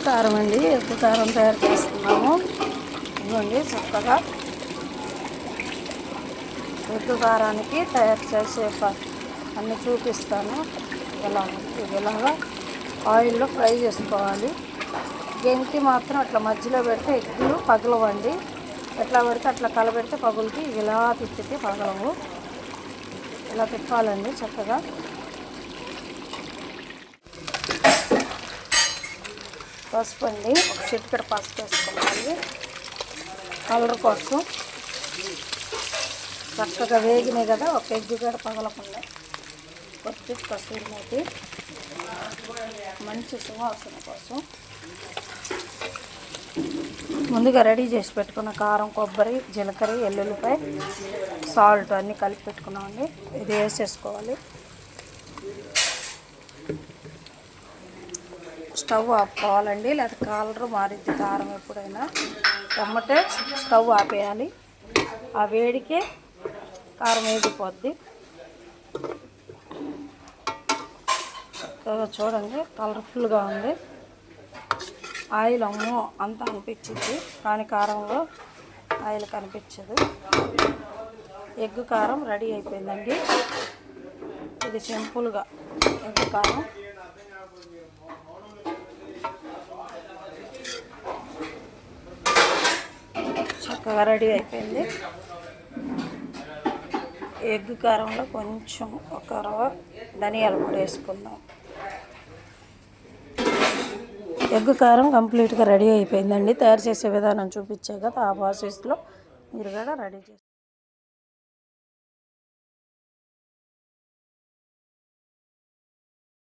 కారం అండి. ఎగ్గు కారం తయారు చేస్తున్నాము. ఇదిగోండి చక్కగా ఎగ్గు కారానికి తయారు చేసే అన్నీ చూపిస్తాను. ఇలాగా ఆయిల్లో ఫ్రై చేసుకోవాలి. గెంటి మాత్రం అట్లా మధ్యలో పెడితే ఎగ్గులు పగలవండి. ఎట్లా పెడితే అట్లా కలబెడితే పగులుకి ఇలా తిప్పితే పగలవు. ఇలా తిప్పాలండి చక్కగా. పసుపు అండి, ఒక చిటికెడు పసుపు వేసుకోవాలి కలర్ కోసం. చక్కగా వేగినాయి కదా, ఒక ఎగ్గు కూడా పగలకుండా కొద్ది కసూరి మేతి, మంచి సువాసన కోసం ముందుగా రెడీ చేసి పెట్టుకున్న కారం, కొబ్బరి, జీలకర్ర, ఎల్లుల్లిపాయ, సాల్ట్ అన్నీ కలిపి పెట్టుకున్నామండి. ఇది వేసేసుకోవాలి. స్టవ్ ఆపుకోవాలండి, లేకపోతే కలర్ మారిద్ది కారం. ఎప్పుడైనా వెంబటే స్టవ్ ఆపేయాలి. ఆ వేడికే కారం వేగిపోద్ది. చక్కగా చూడండి, కలర్ఫుల్గా ఉంది. ఆయిల్ అమ్మో అంత అనిపించింది, కానీ కారంలో ఆయిల్ కనిపించదు. ఎగ్గు కారం రెడీ అయిపోయిందండి. ఇది సింపుల్గా ఎగ్గు కారం. చక్కగా రెడీ అయిపోయింది. ఎగ్గు కారంలో కొంచెం ఒక రవ్వ ధనియాల పొడి వేసుకుందాం. ఎగ్గు కారం కంప్లీట్గా రెడీ అయిపోయిందండి. తయారు చేసే విధానం చూపించే కదా, ఆ ప్రాసెస్లో మీరు కూడా రెడీ చేసి